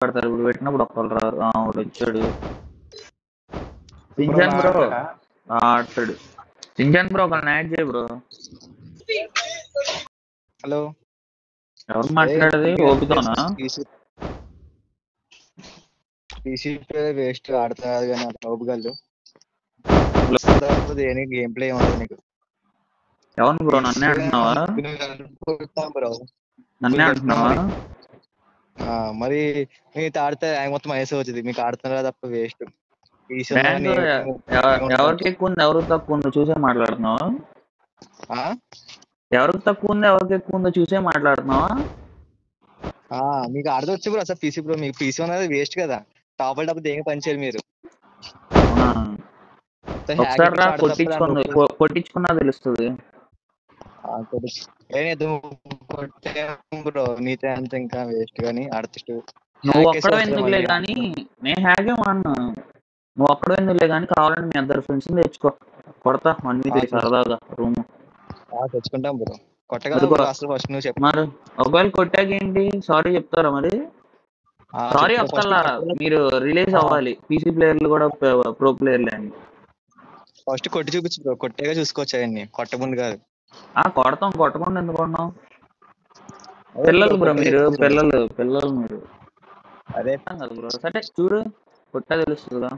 పెడతారు. ఇప్పుడు పెట్టినప్పుడు ఒక్కళ్ళు రారు. వాడు వచ్చాడు. బ్రో సింజాన్ బ్రో మాట్లాడా ఆడతాడు. సింజాన్ బ్రో ఒకళ్ళని యాడ్ చేయ బ్రో. హలో ఎవరు మాట్లాడేది? ఓపితోనా? పీసీ వేస్ట్ ఆడుతున్నారు కానీ ఓపికలు గేమ్ ప్లే ఉండదు నీకు. ఎవరు బ్రో? నన్నే అంటున్నావా? బ్రో నన్నే అంటున్నావా? మరి మీకు ఆడితే మొత్తం ఐస్ వచ్చింది. మీకు ఆడుతున్నారు తప్ప వేస్ట్. ర్యాంక్ ఎవరికి ఎక్కువ ఉంది ఎవరికి తక్కువ ఉందో చూసే మాట్లాడుతున్నావా? ఎవరికి తక్కువ ఉంది ఎవరికి ఎక్కువ ఉందో చూసే మాట్లాడుతున్నావా? మీకు ఆడదు వచ్చు బ్రో. అసలు పీసీ బ్రో మీకు పీసీ ఉన్నది వేస్ట్ కదా. టాప్ డబ్బు దేనికి పనిచేయాలి మీరు. ఒకసారి రా కొట్టించుకున్నా తెలుస్తుంది. బ్రో నీతే అంత ఇంకా వేస్ట్ గానీ ఆర్టిస్ట్. నువ్వు ఒక్కడో ఎందుకులే గానీ నేను హ్యాగే వాడినా. నువ్వు ఒక్కడో ఎందుకులే గానీ కావాలంటే మీ అందరు ఫ్రెండ్స్ తెచ్చుకో. కొడతా 1v3 సరదాగా రూమ్ తెచ్చుకుంటాం బ్రో. కొట్టగలరు అసలు ఫస్ట్ నువ్వు చెప్పు. మరి ఒకవేళ కొట్టాక ఏంటి సారీ చెప్తారా? మరి సారీ ఒక్కళ్ళారా మీరు రిలీజ్ అవ్వాలి. పీసీ ప్లేయర్లు కూడా ప్రో ప్లేయర్లే అండి. ఫస్ట్ కొట్టి చూపించు బ్రో. కొట్టేగా చూసుకోవచ్చు అవన్నీ, కొట్టముందు కాదు. కొడతాం. కొట్టకుండా ఎందుకు కొన్నాం? పిల్లలు బ్రో మీరు, పిల్లలు మీరు. అదే కదా బ్రో. సరే చూడు కొట్టా తెలుస్తుందా?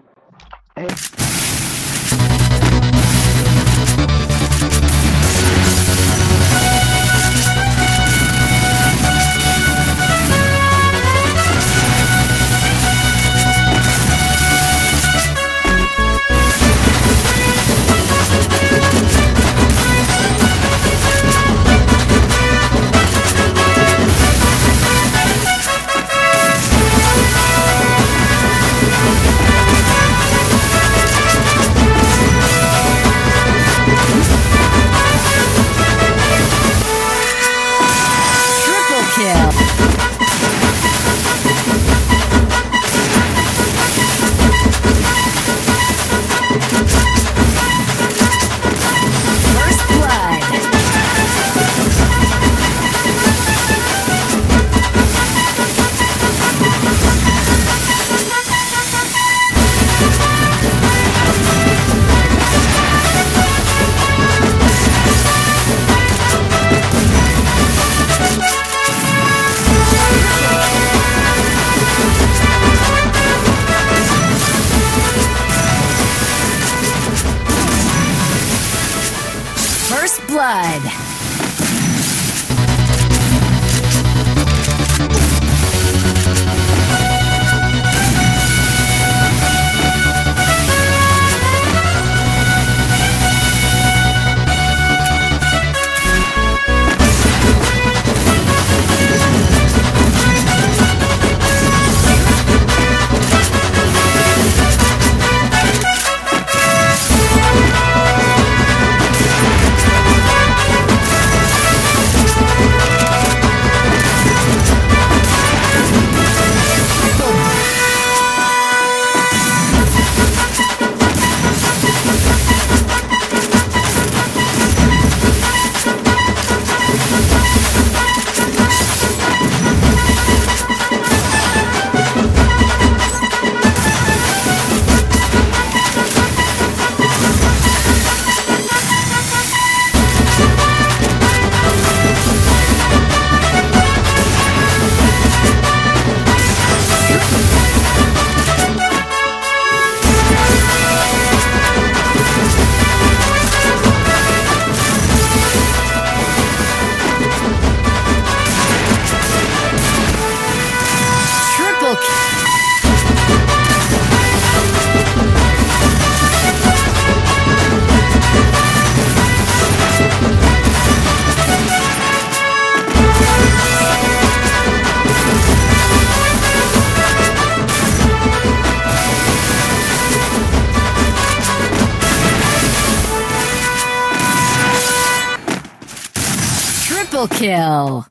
First blood. Triple kill.